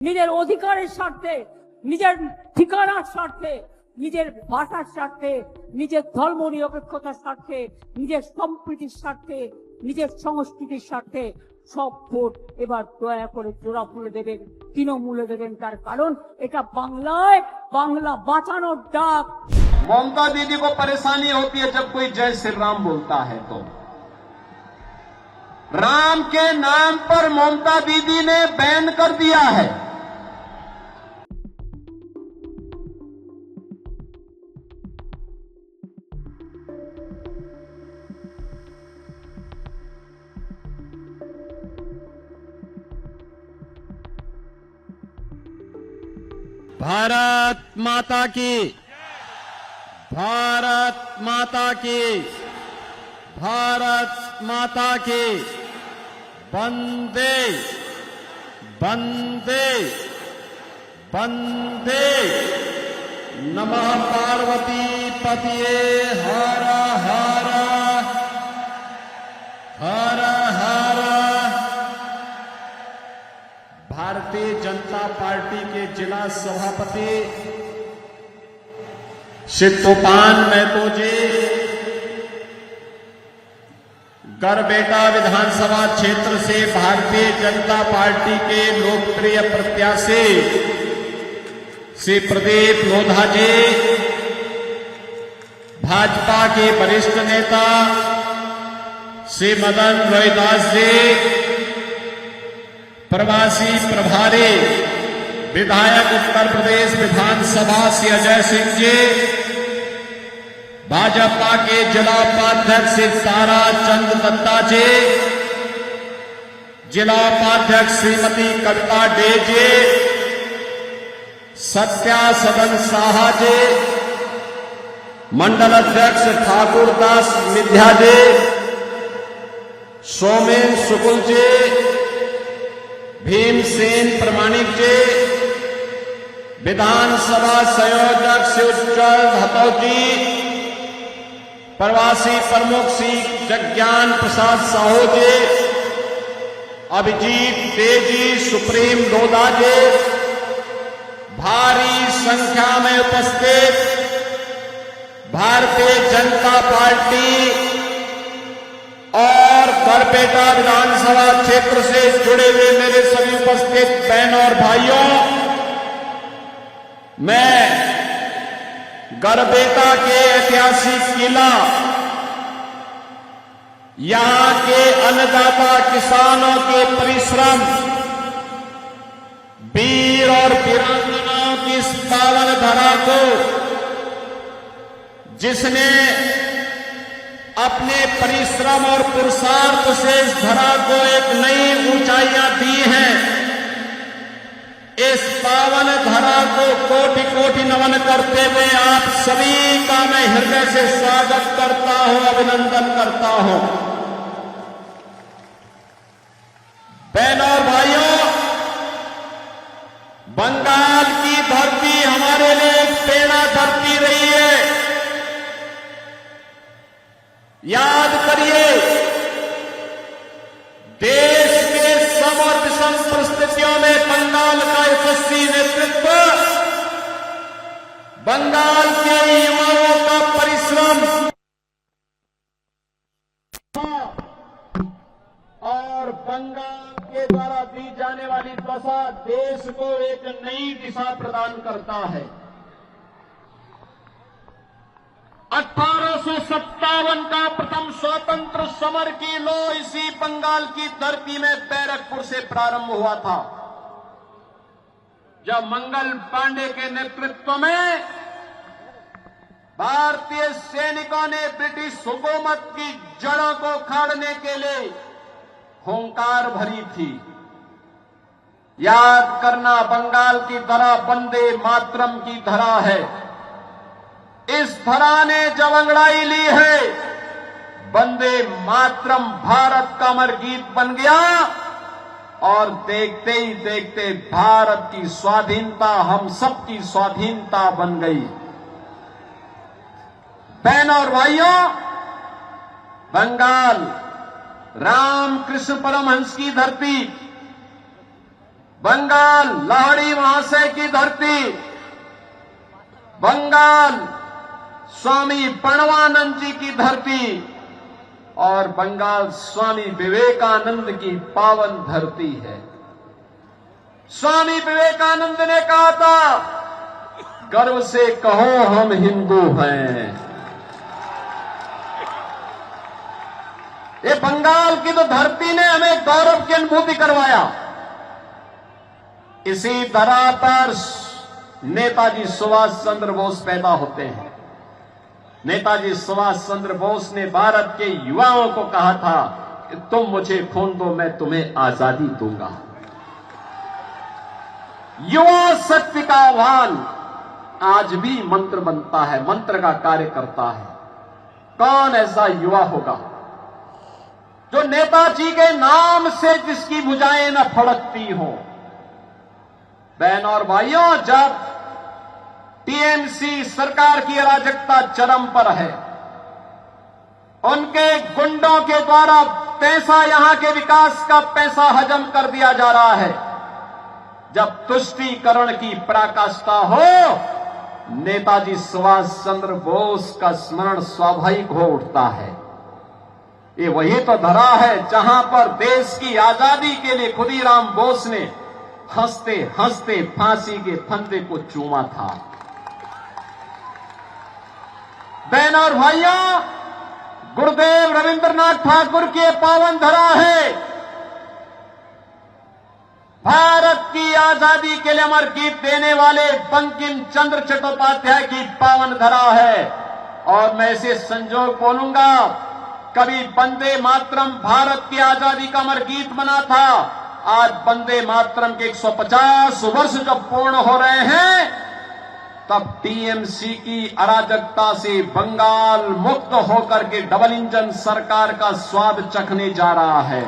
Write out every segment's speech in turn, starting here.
নিজের অধিকারের স্বার্থে, নিজের ঠিকানার স্বার্থে, নিজের ভাষার স্বার্থে, নিজের ধর্ম নিরপেক্ষতার স্বার্থে, নিজের সম্প্রীতির স্বার্থে, নিজের সংস্কৃতির স্বার্থে সব ভোট এবার দয়া করে জোড়া ফুলে দেবেন, তৃণমূলে দেবেন। তার কারণ এটা বাংলায় বাংলা বাঁচানোর ডাক। ममता दीदी को परेशानी होती है जब कोई जय श्री राम बोलता है, तो राम के नाम पर ममता दीदी ने बैन कर दिया है। भारत माता की, भारत माता की, भारत माता की। वंदे वंदे वंदे। नमः पार्वती पतिये हर हर हर हर। भारतीय जनता पार्टी के जिला सभापति श्री तूफान महतो जी गरबेटा विधानसभा क्षेत्र से भारतीय जनता पार्टी के लोकप्रिय प्रत्याशी श्री प्रदीप लोधा जी, भाजपा के वरिष्ठ नेता श्री मदन रोहिदास जी, प्रवासी प्रभारी विधायक उत्तर प्रदेश विधानसभा श्री अजय सिंह जी, भाजपा के जिला उपाध्यक्ष श्री तारा चंद दत्ता जी, जिला उपाध्यक्ष श्रीमती कविता डे जी, सत्या सदन साहा जी, मंडल अध्यक्ष ठाकुर दास मिध्या जी, सोमेन शुक्ल जी, भीमसेन प्रमाणिक जी, विधानसभा संयोजक श्री उज्जवल हतौ जी, प्रवासी प्रमुख श्री जज्ञान प्रसाद साहू जी, अभिजीत दे जी, सुप्रीम लोधा जी, भारी संख्या में उपस्थित भारतीय जनता पार्टी और गरबेटा विधानसभा क्षेत्र से जुड़े हुए मेरे सभी उपस्थित बहनों और भाइयों, मैं गरबेटा के ऐतिहासिक किला, यहां के अन्नदाता किसानों के परिश्रम, वीर और वीरांगनाओं की इस पावन धरा को, जिसने अपने परिश्रम और पुरुषार्थ से इस धरा को एक नई ऊंचाइयां दी हैं, इस पावन धरा को कोटि कोटि नमन करते हुए आप सभी का मैं हृदय से स्वागत करता हूं, अभिनंदन करता हूं। बहनों और भाइयों, बंगाल की धरती हमारे लिए एक प्रेरणा धरती रही है। याद करिए, देश के सम और विषम परिस्थितियों में बंगाल का यशस्वी नेतृत्व, बंगाल के युवाओं का परिश्रम और बंगाल के द्वारा दी जाने वाली दशा देश को एक नई दिशा प्रदान करता है। 1857 का प्रथम स्वतंत्र समर की लौ इसी बंगाल की धरती में बैरकपुर से प्रारंभ हुआ था, जब मंगल पांडे के नेतृत्व में भारतीय सैनिकों ने ब्रिटिश हुकूमत की जड़ों को उखाड़ने के लिए हुंकार भरी थी। याद करना, बंगाल की धरा वंदे मातरम की धरा है। इस धरा ने जब अंगड़ाई ली है, वंदे मातरम भारत का अमर गीत बन गया और देखते ही देखते भारत की स्वाधीनता हम सबकी स्वाधीनता बन गई। बहनों और भाइयों, बंगाल रामकृष्ण परमहंस की धरती, बंगाल लाहिड़ी महाशय की धरती, बंगाल स्वामी प्रणवानंद जी की धरती और बंगाल स्वामी विवेकानंद की पावन धरती है। स्वामी विवेकानंद ने कहा था, गर्व से कहो हम हिंदू हैं। ये बंगाल की तो धरती ने हमें गौरव की अनुभूति करवाया। इसी धरा पर नेताजी सुभाष चंद्र बोस पैदा होते हैं। नेताजी सुभाष चंद्र बोस ने भारत के युवाओं को कहा था कि तुम मुझे खून दो, मैं तुम्हें आजादी दूंगा। युवा शक्ति का आह्वान आज भी मंत्र बनता है, मंत्र का कार्य करता है। कौन ऐसा युवा होगा जो नेताजी के नाम से जिसकी भुजाएं न फड़कती हो। बहन और भाइयों, जब टीएमसी सरकार की अराजकता चरम पर है, उनके गुंडों के द्वारा पैसा, यहां के विकास का पैसा हजम कर दिया जा रहा है, जब तुष्टीकरण की पराकाष्ठा हो, नेताजी सुभाष चंद्र बोस का स्मरण स्वाभाविक हो उठता है। ये वही तो धरा है जहां पर देश की आजादी के लिए खुदीराम बोस ने हंसते हंसते फांसी के फंदे को चूमा था। बहन और भाइयों, गुरुदेव रविंद्रनाथ ठाकुर की पावन धरा है। भारत की आजादी के लिए अमर गीत देने वाले बंकिम चंद्र चट्टोपाध्याय की पावन धरा है। और मैं इसे संजोग बोलूंगा, कभी वंदे मातरम भारत की आजादी का अमर गीत बना था। आज वंदे मातरम के 150 वर्ष जब पूर्ण हो रहे हैं, तब टीएमसी की अराजकता से बंगाल मुक्त होकर के डबल इंजन सरकार का स्वाद चखने जा रहा है।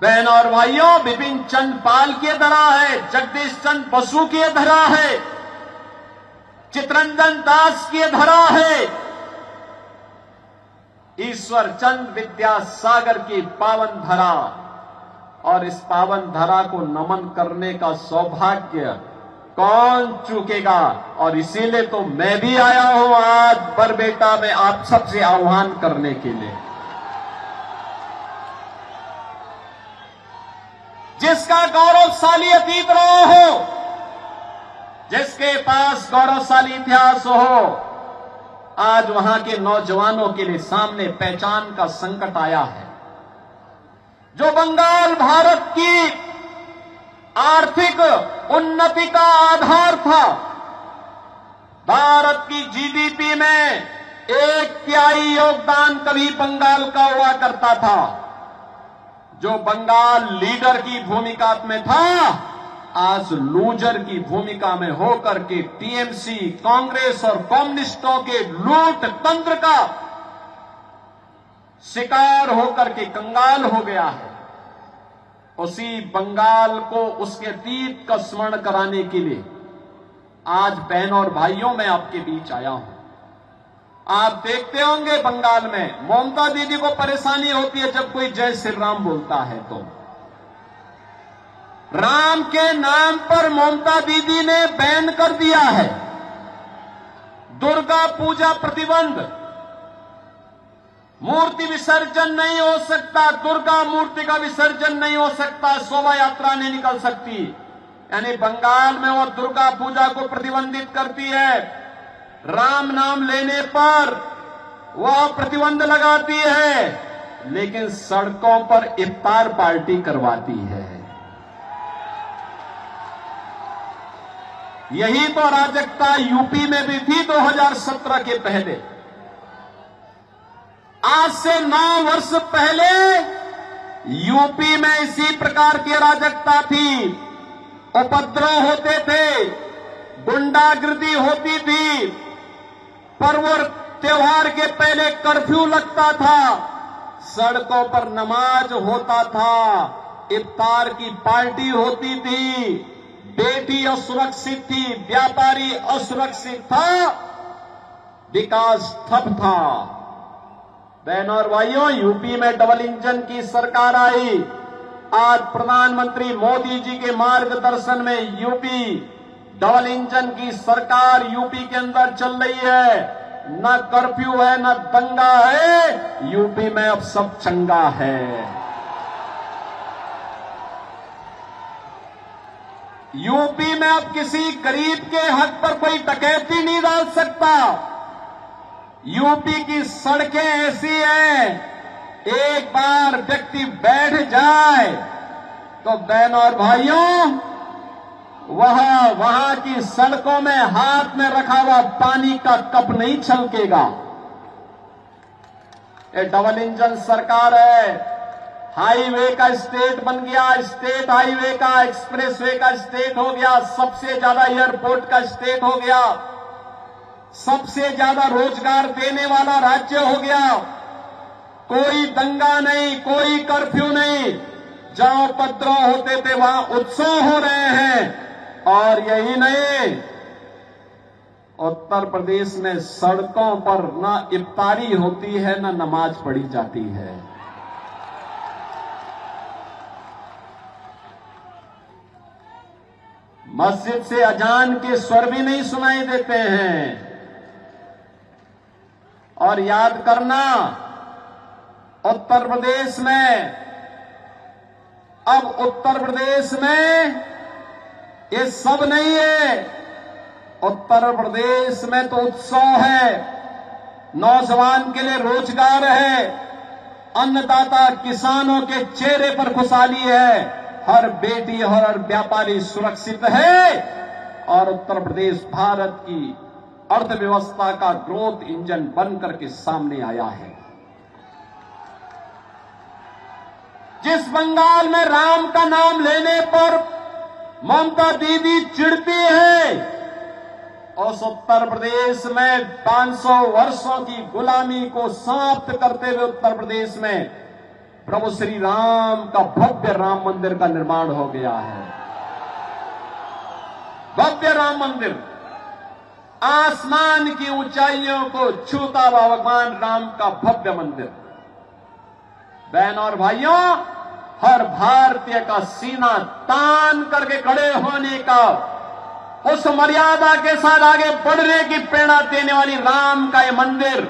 बहन और भाइयों, बिपिन चंद्र पाल की धरा है, जगदीश चंद्र बसु की धरा है, चितरंजन दास की धरा है, ईश्वर चंद्र विद्यासागर की पावन धरा। और इस पावन धरा को नमन करने का सौभाग्य कौन चूकेगा। और इसीलिए तो मैं भी आया हूं आज बरबेटा में आप सबसे आह्वान करने के लिए। जिसका गौरवशाली अतीत रहा हो, जिसके पास गौरवशाली इतिहास हो, आज वहां के नौजवानों के लिए सामने पहचान का संकट आया है। जो बंगाल भारत की आर्थिक उन्नति का आधार था, भारत की जीडीपी में 1/3 योगदान कभी बंगाल का हुआ करता था। जो बंगाल लीडर की भूमिका में था, आज लूजर की भूमिका में होकर के टीएमसी, कांग्रेस और कम्युनिस्टों के लूट तंत्र का शिकार होकर के कंगाल हो गया है। उसी बंगाल को उसके अतीत का स्मरण कराने के लिए आज बहनों और भाइयों मैं आपके बीच आया हूं। आप देखते होंगे बंगाल में ममता दीदी को परेशानी होती है जब कोई जय श्री राम बोलता है तो। राम के नाम पर ममता दीदी ने बैन कर दिया है। दुर्गा पूजा प्रतिबंध, मूर्ति विसर्जन नहीं हो सकता, दुर्गा मूर्ति का विसर्जन नहीं हो सकता, शोभा यात्रा नहीं निकल सकती। यानी बंगाल में वो दुर्गा पूजा को प्रतिबंधित करती है, राम नाम लेने पर वह प्रतिबंध लगाती है, लेकिन सड़कों पर इफ्तार पार्टी करवाती है। यही तो अराजकता यूपी में भी थी 2017 के पहले। आज से 9 वर्ष पहले यूपी में इसी प्रकार की अराजकता थी। उपद्रव होते थे, गुंडागिर्दी होती थी, पर्व त्योहार के पहले कर्फ्यू लगता था, सड़कों पर नमाज होता था, इफ्तार की पार्टी होती थी, बेटी असुरक्षित थी, व्यापारी असुरक्षित था, विकास ठप था। बहनों और भाइयों, यूपी में डबल इंजन की सरकार आई। आज प्रधानमंत्री मोदी जी के मार्गदर्शन में यूपी डबल इंजन की सरकार यूपी के अंदर चल रही है। न कर्फ्यू है, न दंगा है, यूपी में अब सब चंगा है। यूपी में अब किसी गरीब के हक पर कोई डकैती नहीं डाल सकता। यूपी की सड़कें ऐसी हैं, एक बार व्यक्ति बैठ जाए तो बहनों और भाइयों, वहां की सड़कों में हाथ में रखा हुआ पानी का कप नहीं छलकेगा। ये डबल इंजन सरकार है। हाईवे का स्टेट बन गया, स्टेट हाईवे का, एक्सप्रेसवे का स्टेट हो गया, सबसे ज्यादा एयरपोर्ट का स्टेट हो गया, सबसे ज्यादा रोजगार देने वाला राज्य हो गया। कोई दंगा नहीं, कोई कर्फ्यू नहीं, जहां उपद्रव होते थे वहां उत्सव हो रहे हैं। और यही नहीं, उत्तर प्रदेश में सड़कों पर न इफ्तारी होती है, न नमाज पढ़ी जाती है। मस्जिद से अजान के स्वर भी नहीं सुनाई देते हैं। और याद करना, उत्तर प्रदेश में, अब उत्तर प्रदेश में ये सब नहीं है। उत्तर प्रदेश में तो उत्सव है, नौजवान के लिए रोजगार है, अन्नदाता किसानों के चेहरे पर खुशहाली है, हर बेटी और हर व्यापारी सुरक्षित है। और उत्तर प्रदेश भारत की अर्थव्यवस्था का ग्रोथ इंजन बनकर के सामने आया है। जिस बंगाल में राम का नाम लेने पर ममता दीदी चिढ़ती है, उस उत्तर प्रदेश में 500 वर्षों की गुलामी को समाप्त करते हुए उत्तर प्रदेश में प्रभु श्री राम का भव्य राम मंदिर का निर्माण हो गया है। भव्य राम मंदिर, आसमान की ऊंचाइयों को छूता हुआ भगवान राम का भव्य मंदिर। बहनों और भाइयों, हर भारतीय का सीना तान करके खड़े होने का, उस मर्यादा के साथ आगे बढ़ने की प्रेरणा देने वाली राम का यह मंदिर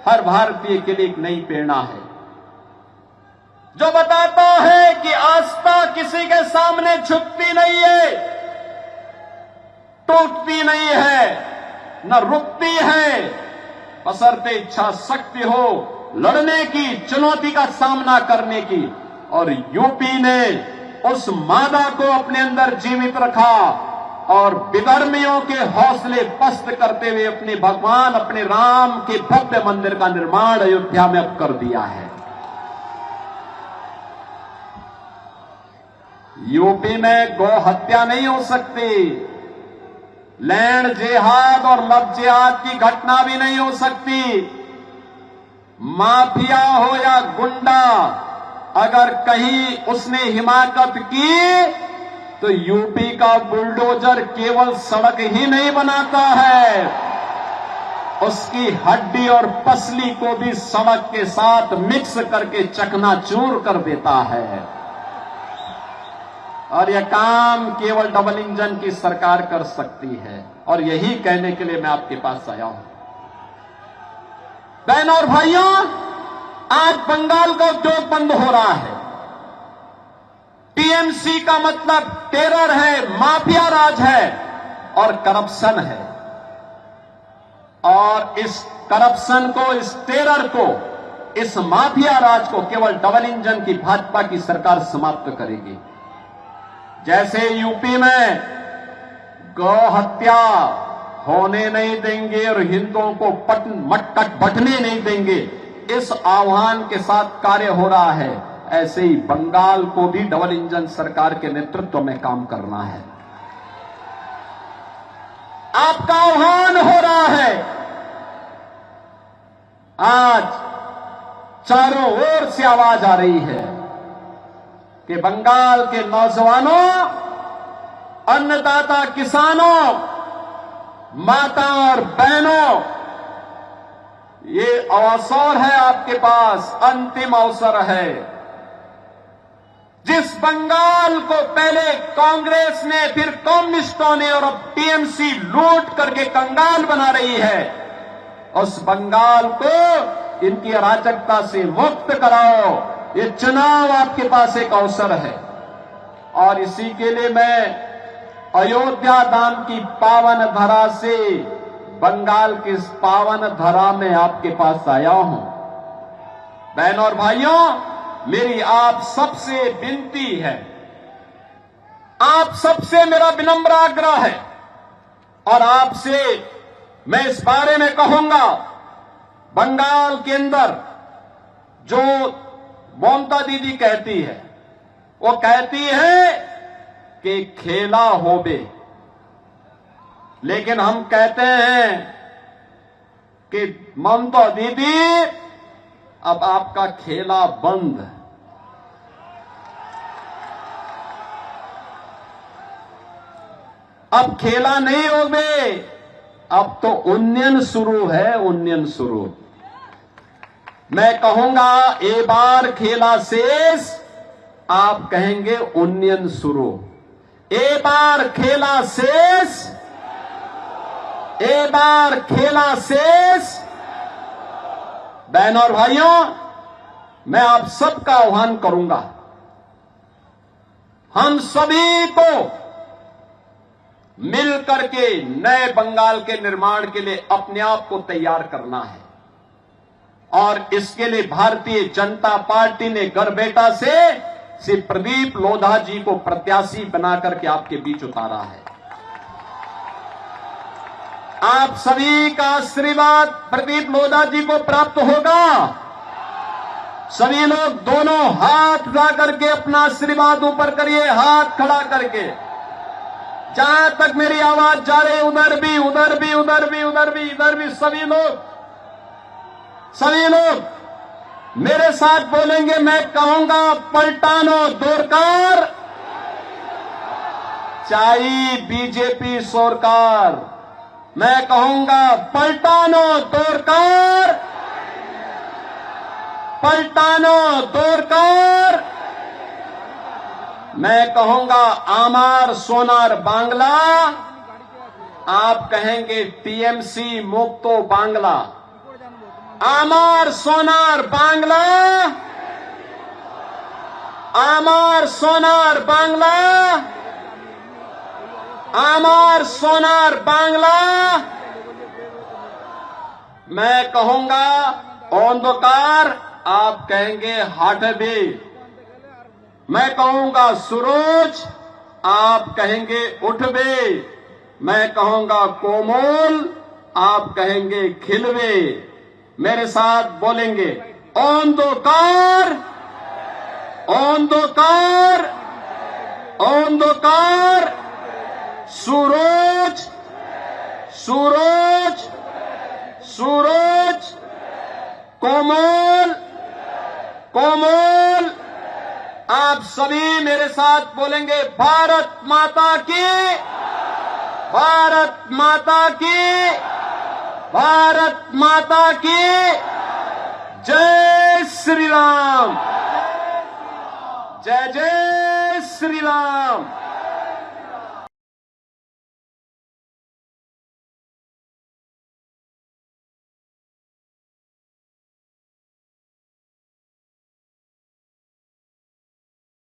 हर भारतीय के लिए एक नई प्रेरणा है, जो बताता है कि आस्था किसी के सामने झुकती नहीं है, टूटती नहीं है, न रुकती है, बशर्ते इच्छा शक्ति हो लड़ने की, चुनौती का सामना करने की। और यूपी ने उस मादा को अपने अंदर जीवित रखा और विधर्मियों के हौसले पस्त करते हुए अपने भगवान, अपने राम के भव्य मंदिर का निर्माण अयोध्या में अब कर दिया है। यूपी में गौ हत्या नहीं हो सकती, लैंड जिहाद और लव जिहाद की घटना भी नहीं हो सकती। माफिया हो या गुंडा, अगर कहीं उसने हिमाकत की तो यूपी का बुलडोजर केवल सड़क ही नहीं बनाता है, उसकी हड्डी और पसली को भी सड़क के साथ मिक्स करके चकनाचूर कर देता है। और यह काम केवल डबल इंजन की सरकार कर सकती है। और यही कहने के लिए मैं आपके पास आया हूं। बहनों और भाइयों, आज बंगाल का उद्योग बंद हो रहा है। टीएमसी का मतलब टेरर है, माफिया राज है और करप्शन है। और इस करप्शन को, इस टेरर को, इस माफिया राज को केवल डबल इंजन की भाजपा की सरकार समाप्त करेगी। जैसे यूपी में गौ हत्या होने नहीं देंगे और हिंदुओं को मटकट बटने नहीं देंगे, इस आह्वान के साथ कार्य हो रहा है। ऐसे ही बंगाल को भी डबल इंजन सरकार के नेतृत्व में काम करना है। आपका आह्वान हो रहा है। आज चारों ओर से आवाज आ रही है कि बंगाल के नौजवानों, अन्नदाता किसानों, माता और बहनों, ये अवसर है आपके पास, अंतिम अवसर है। जिस बंगाल को पहले कांग्रेस ने, फिर कम्युनिस्टों ने और अब टीएमसी लूट करके कंगाल बना रही है, उस बंगाल को इनकी अराजकता से मुक्त कराओ। ये चुनाव आपके पास एक अवसर है और इसी के लिए मैं अयोध्या धाम की पावन धरा से बंगाल की इस पावन धरा में आपके पास आया हूं। बहनों और भाइयों, मेरी आप सबसे विनती है, आप सबसे मेरा विनम्र आग्रह है और आपसे मैं इस बारे में कहूंगा, बंगाल के अंदर जो ममता दीदी कहती है, वो कहती है कि खेला होबे, लेकिन हम कहते हैं कि ममता दीदी अब आपका खेला बंद। अब खेला नहीं होबे, अब तो उन्नयन शुरू है, उन्नयन शुरू। मैं कहूंगा ए बार खेला शेष, आप कहेंगे उन्नयन शुरू। ए बार खेला शेष, ए बार खेला शेष। बहनों और भाइयों, मैं आप सबका आह्वान करूंगा, हम सभी को मिलकर के नए बंगाल के निर्माण के लिए अपने आप को तैयार करना है और इसके लिए भारतीय जनता पार्टी ने गरबेटा से श्री प्रदीप लोधा जी को प्रत्याशी बनाकर के आपके बीच उतारा है। आप सभी का आशीर्वाद प्रदीप लोधा जी को प्राप्त होगा। सभी लोग दोनों हाथ उठा करके अपना आशीर्वाद ऊपर करिए, हाथ खड़ा करके। जहां तक मेरी आवाज जा रही, उधर भी, उधर भी, उधर भी, उधर भी, इधर भी, सभी लोग मेरे साथ बोलेंगे। मैं कहूंगा, पलटानो दोरकार, चाई बीजेपी सरकार। मैं कहूंगा, पलटानो दोरकार, पलटानो दोरकार। मैं कहूंगा, आमार सोनार बांग्ला, आप कहेंगे टीएमसी मुक्तो बांग्ला। आमार सोनार बांग्ला, आमार सोनार बांग्ला, आमार सोनार बांग्ला। मैं कहूंगा अंधकार, आप कहेंगे हटबे। मैं कहूंगा सूरज, आप कहेंगे उठबे। मैं कहूंगा कोमल, आप कहेंगे खिलवे। मेरे साथ बोलेंगे, अंधकार, अंधकार, अंधकार, सूरज, सूरज, सूरज, कोमल, कोमल। आप सभी मेरे साथ बोलेंगे, भारत माता की, भारत माता की, भारत माता की जय श्री राम, जय जय श्री राम।